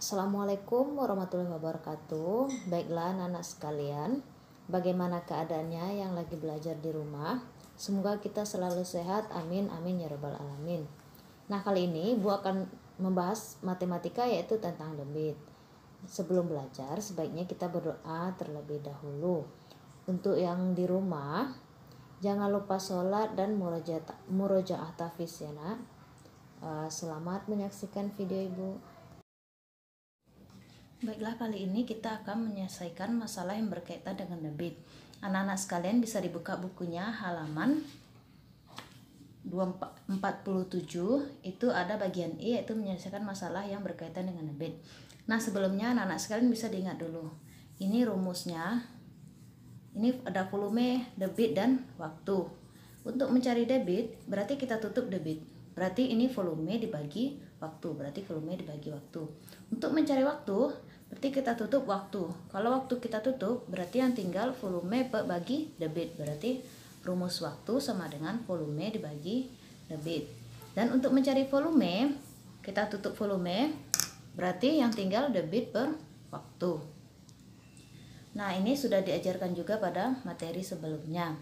Assalamualaikum warahmatullahi wabarakatuh. Baiklah anak-anak sekalian, bagaimana keadaannya yang lagi belajar di rumah? Semoga kita selalu sehat, amin amin ya rabbal alamin. Nah, kali ini Bu akan membahas matematika, yaitu tentang debit. Sebelum belajar sebaiknya kita berdoa terlebih dahulu. Untuk yang di rumah, jangan lupa sholat dan murojaah tahfiz ya nak. Selamat menyaksikan video Ibu. Baiklah, kali ini kita akan menyelesaikan masalah yang berkaitan dengan debit. Anak-anak sekalian bisa dibuka bukunya halaman 247. Itu ada bagian I, yaitu menyelesaikan masalah yang berkaitan dengan debit. Nah, sebelumnya anak-anak sekalian bisa diingat dulu. Ini rumusnya. Ini ada volume, debit, dan waktu. Untuk mencari debit, berarti kita tutup debit. Berarti ini volume dibagi waktu. Berarti volume dibagi waktu. Untuk mencari waktu, berarti kita tutup waktu. Kalau waktu kita tutup, berarti yang tinggal volume bagi debit. Berarti rumus waktu sama dengan volume dibagi debit. Dan untuk mencari volume, kita tutup volume, berarti yang tinggal debit per waktu. Nah, ini sudah diajarkan juga pada materi sebelumnya.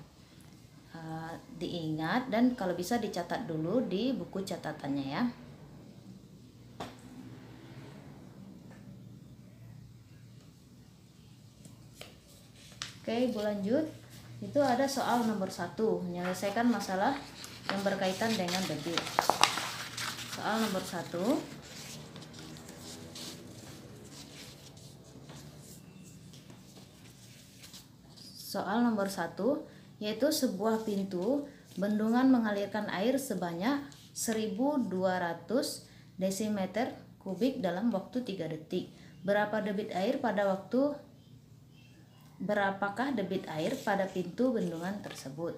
Diingat dan kalau bisa dicatat dulu di buku catatannya ya. Oke, Ibu lanjut. Itu ada soal nomor 1, menyelesaikan masalah yang berkaitan dengan debit. Soal nomor 1. Soal nomor 1, yaitu sebuah pintu bendungan mengalirkan air sebanyak 1200 desimeter kubik dalam waktu 3 detik. Berapakah debit air pada pintu bendungan tersebut?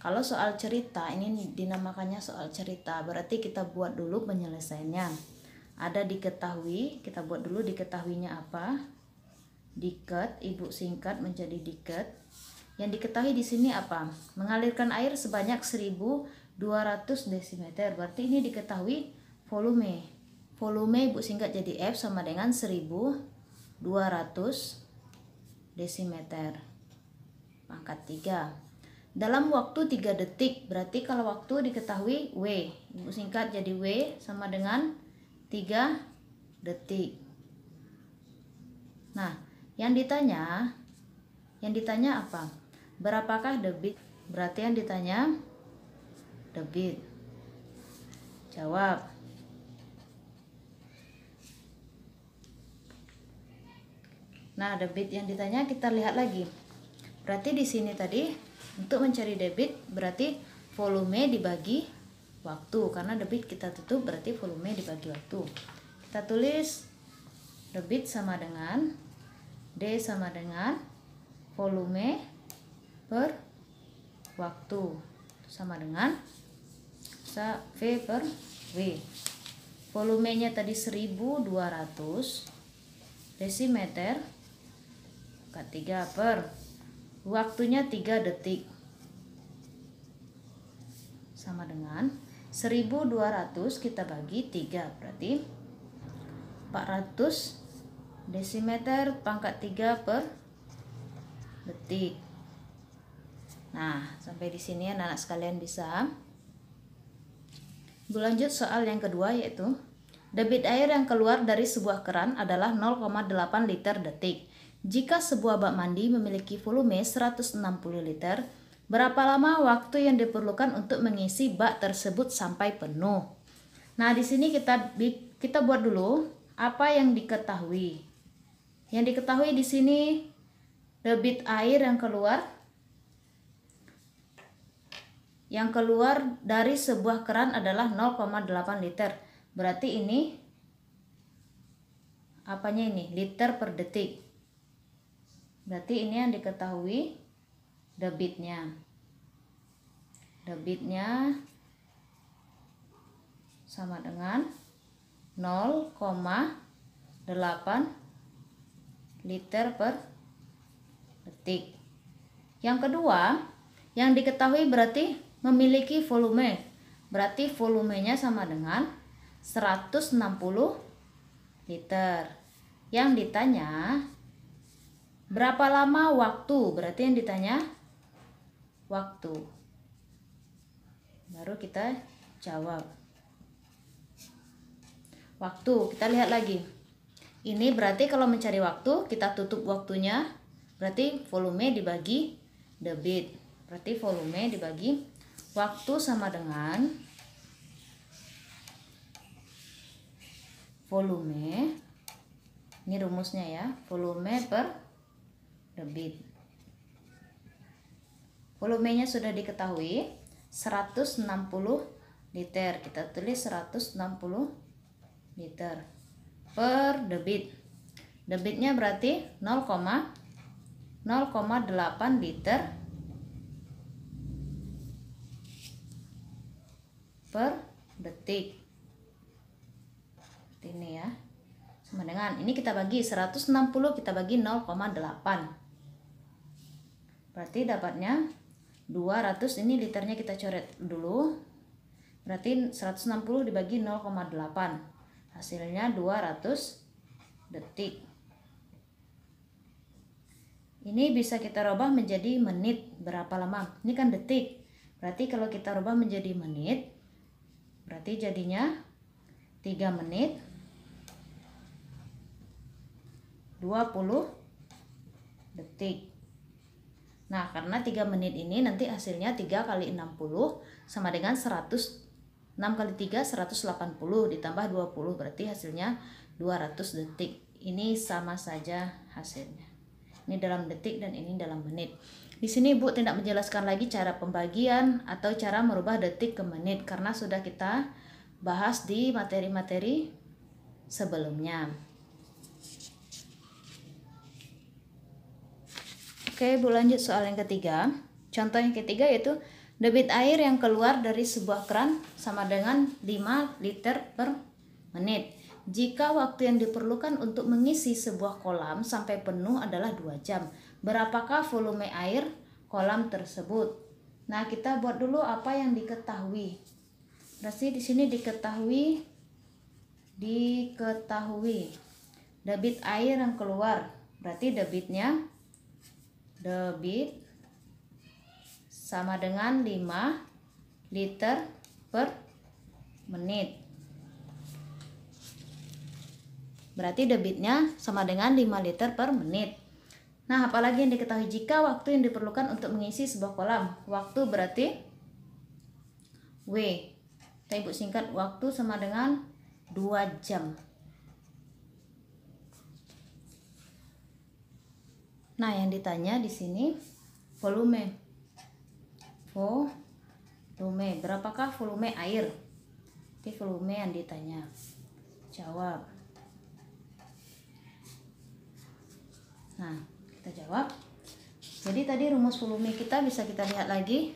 Kalau soal cerita, ini dinamakannya soal cerita, berarti kita buat dulu penyelesaiannya. Ada diketahui, kita buat dulu diketahuinya apa? Diket, Ibu singkat menjadi diket. Yang diketahui di sini apa? Mengalirkan air sebanyak 1200 desimeter. Berarti ini diketahui volume. Volume Ibu singkat jadi F sama dengan 1200 desimeter pangkat 3. Dalam waktu 3 detik. Berarti kalau waktu diketahui W. Ibu singkat jadi W sama dengan 3 detik. Nah, yang ditanya apa? Berapakah debit? Berarti yang ditanya debit. Jawab. Nah, debit yang ditanya kita lihat lagi. Berarti di sini tadi untuk mencari debit berarti volume dibagi waktu, karena debit kita tutup berarti volume dibagi waktu. Kita tulis debit sama dengan D sama dengan volume per waktu sama dengan V per W. Volumenya tadi 1200 desimeter pangkat 3 per waktunya 3 detik sama dengan 1200 kita bagi 3, berarti 400 desimeter pangkat 3 per detik. Nah, sampai di sini anak-anak sekalian bisa. Berlanjut soal yang kedua, yaitu debit air yang keluar dari sebuah keran adalah 0,8 liter detik. Jika sebuah bak mandi memiliki volume 160 liter, berapa lama waktu yang diperlukan untuk mengisi bak tersebut sampai penuh? Nah, di sini kita buat dulu apa yang diketahui. Yang diketahui di sini debit air yang keluar dari sebuah keran adalah 0,8 liter. Berarti ini apanya ini? Liter per detik. Berarti ini yang diketahui debitnya. Debitnya sama dengan 0,8 liter per detik. Yang kedua, yang diketahui berarti memiliki volume. Berarti volumenya sama dengan 160 liter. Yang ditanya berapa lama waktu, berarti yang ditanya waktu. Baru kita jawab. Waktu, kita lihat lagi. Ini berarti kalau mencari waktu, kita tutup waktunya, berarti volume dibagi debit. Berarti volume dibagi waktu sama dengan volume. Ini rumusnya ya, volume per debit. Volumenya sudah diketahui 160 liter. Kita tulis 160 liter per debit. Debitnya berarti 0,08 liter per detik. Seperti ini ya. Sama dengan ini kita bagi 160, kita bagi 0,8. Berarti dapatnya 200. Ini liternya kita coret dulu. Berarti 160 dibagi 0,8. Hasilnya 200 detik. Ini bisa kita rubah menjadi menit. Berapa lama? Ini kan detik. Berarti kalau kita rubah menjadi menit, berarti jadinya 3 menit 20 detik. Nah, karena 3 menit ini nanti hasilnya 3 kali 60 sama dengan 100. 6 kali 3 180 ditambah 20, berarti hasilnya 200 detik. Ini sama saja hasilnya. Ini dalam detik dan ini dalam menit. Di sini Ibu tidak menjelaskan lagi cara pembagian atau cara merubah detik ke menit karena sudah kita bahas di materi-materi sebelumnya. Oke, Bu lanjut soal yang ketiga. Contoh yang ketiga yaitu debit air yang keluar dari sebuah keran sama dengan 5 liter per menit. Jika waktu yang diperlukan untuk mengisi sebuah kolam sampai penuh adalah 2 jam, berapakah volume air kolam tersebut? Nah, kita buat dulu apa yang diketahui. Berarti di sini diketahui debit air yang keluar. Berarti debit sama dengan 5 liter per menit. Berarti debitnya sama dengan 5 liter per menit. Nah, apalagi yang diketahui jika waktu yang diperlukan untuk mengisi sebuah kolam. Waktu berarti W. Kita Ibu singkat, waktu sama dengan 2 jam. Nah, yang ditanya di sini volume. Berapakah volume air? Itu volume yang ditanya. Jawab. Nah, kita jawab. Jadi tadi rumus volume kita bisa kita lihat lagi.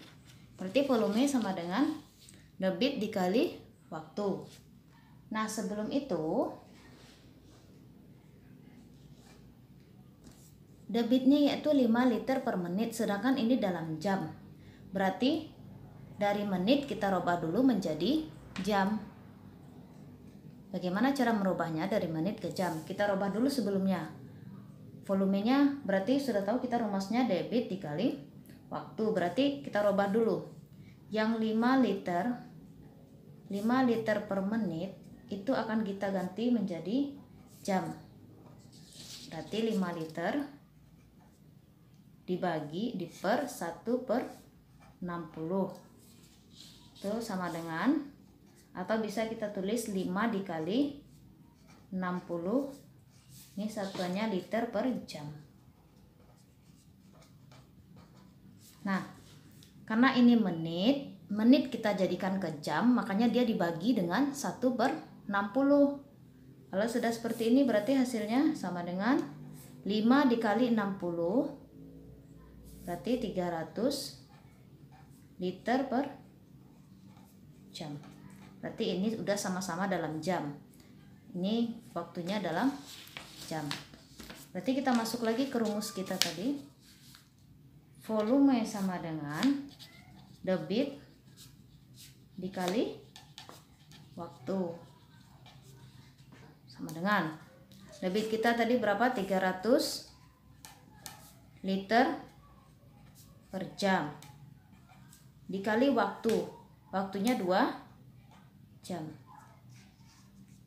Berarti volume sama dengan debit dikali waktu. Nah, sebelum itu debitnya yaitu 5 liter per menit, sedangkan ini dalam jam. Berarti dari menit kita rubah dulu menjadi jam. Bagaimana cara merubahnya dari menit ke jam? Kita rubah dulu sebelumnya. Volumenya berarti sudah tahu kita rumusnya debit dikali waktu. Berarti kita rubah dulu. Yang 5 liter per menit itu akan kita ganti menjadi jam. Berarti 5 liter dibagi per 1 per 60 itu sama dengan, atau bisa kita tulis 5 dikali 60, ini satuannya liter per jam. Nah, karena ini menit kita jadikan ke jam, makanya dia dibagi dengan 1 per 60. Kalau sudah seperti ini berarti hasilnya sama dengan 5 dikali 60, berarti 300 liter per jam. Berarti ini udah sama-sama dalam jam. Ini waktunya dalam jam. Berarti kita masuk lagi ke rumus kita tadi. Volume sama dengan debit dikali waktu. Sama dengan Debit kita tadi berapa? 300 liter per jam. Dikali waktu. Waktunya 2 jam.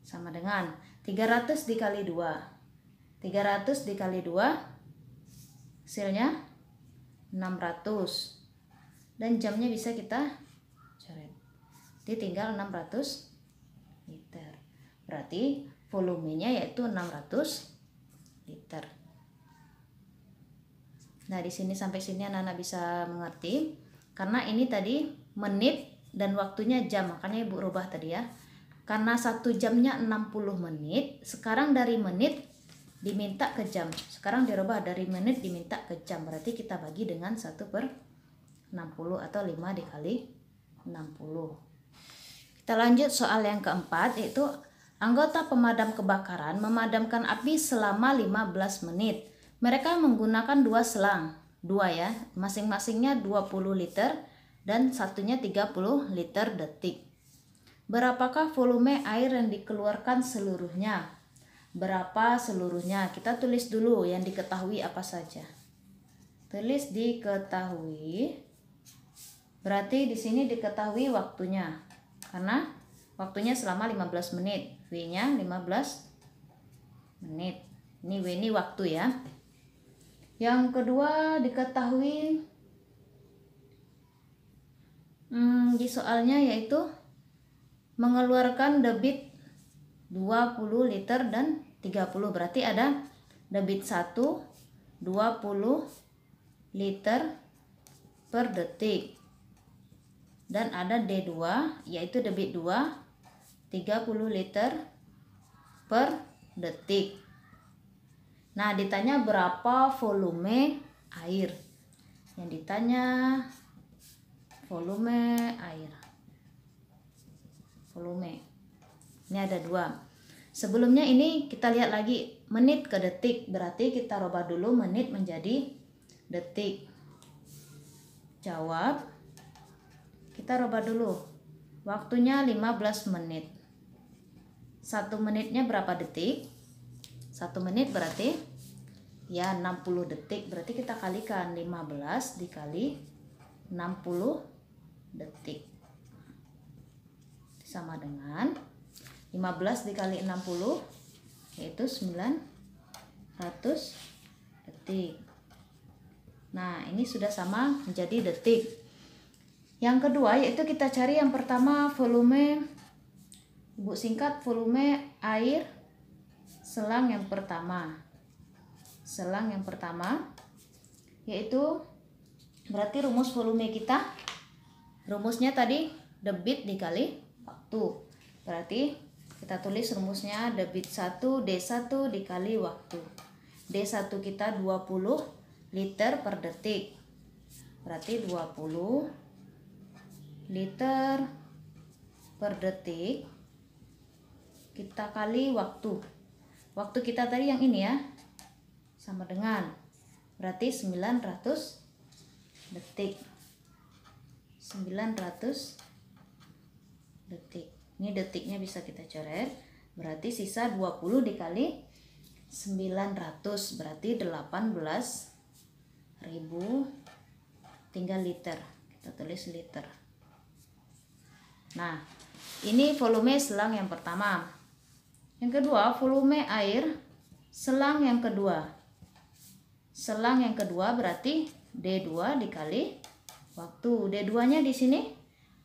Sama dengan 300 dikali 2. 300 dikali 2 hasilnya 600. Dan jamnya bisa kita coret. Jadi tinggal 600 liter. Berarti volumenya yaitu 600 liter. Nah, di sini sampai sini anak-anak bisa mengerti. Karena ini tadi menit dan waktunya jam, makanya Ibu rubah tadi ya. Karena 1 jamnya 60 menit, sekarang dari menit diminta ke jam. Sekarang dirubah dari menit diminta ke jam. Berarti kita bagi dengan 1/60 atau 5 dikali 60. Kita lanjut soal yang keempat, yaitu anggota pemadam kebakaran memadamkan api selama 15 menit. Mereka menggunakan 2 selang, 2 ya, masing-masingnya 20 liter dan satunya 30 liter detik. Berapakah volume air yang dikeluarkan seluruhnya? Berapa seluruhnya? Kita tulis dulu yang diketahui apa saja. Tulis diketahui. Berarti di sini diketahui waktunya. Karena waktunya selama 15 menit. W-nya 15 menit. Ini W ini waktu ya. Yang kedua diketahui di soalnya yaitu mengeluarkan debit 20 liter dan 30. Berarti ada debit 1 20 liter per detik. Dan ada D2 yaitu debit 2 30 liter per detik. Nah, ditanya berapa volume air. Yang ditanya volume air. Volume. Ini ada 2. Sebelumnya ini kita lihat lagi menit ke detik. Berarti kita rubah dulu menit menjadi detik. Jawab. Kita rubah dulu. Waktunya 15 menit. 1 menitnya berapa detik? 1 menit berarti ya 60 detik. Berarti kita kalikan 15 dikali 60 detik. Sama dengan 15 dikali 60 yaitu 900 detik. Nah, ini sudah sama menjadi detik. Yang kedua yaitu kita cari yang pertama volume. Ibu singkat volume air selang yang pertama. Selang yang pertama yaitu berarti rumus volume kita, rumusnya tadi debit dikali waktu. Berarti kita tulis rumusnya debit 1 D1 dikali waktu. D1 kita 20 liter per detik. Berarti 20 liter per detik kita kali waktu. Waktu kita tadi yang ini ya, sama dengan berarti 900 detik. 900 detik. Ini detiknya bisa kita coret. Berarti sisa 20 dikali 900 berarti 18.000. Tinggal liter. Kita tulis liter. Nah, ini volume selang yang pertama. Yang kedua, volume air selang yang kedua. Selang yang kedua berarti D2 dikali waktu. D2-nya di sini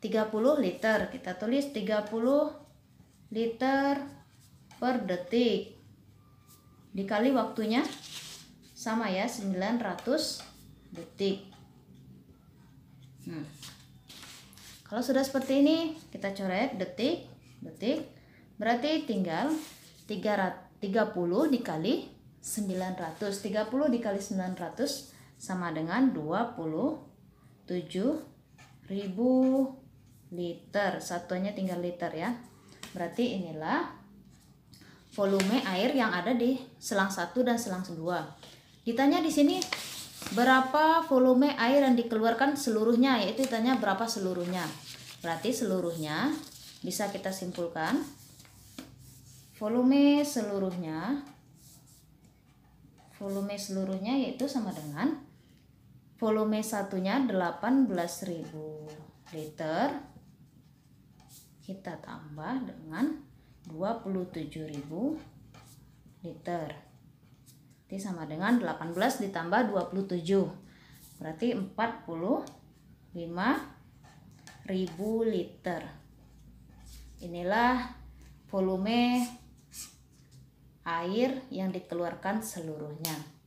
30 liter. Kita tulis 30 liter per detik. Dikali waktunya sama ya, 900 detik. Kalau sudah seperti ini, kita coret detik, detik. Berarti tinggal 30 dikali 900. 30 dikali 900 sama dengan 27.000 liter. Satuannya tinggal liter ya. Berarti inilah volume air yang ada di selang 1 dan selang 2. Ditanya di sini berapa volume air yang dikeluarkan seluruhnya, yaitu ditanya berapa seluruhnya. Berarti seluruhnya bisa kita simpulkan volume seluruhnya volume seluruhnya yaitu sama dengan volume satunya 18.000 liter, kita tambah dengan 27.000 liter. Jadi sama dengan 18 ditambah 27, berarti 45.000 liter. Inilah volume air yang dikeluarkan seluruhnya.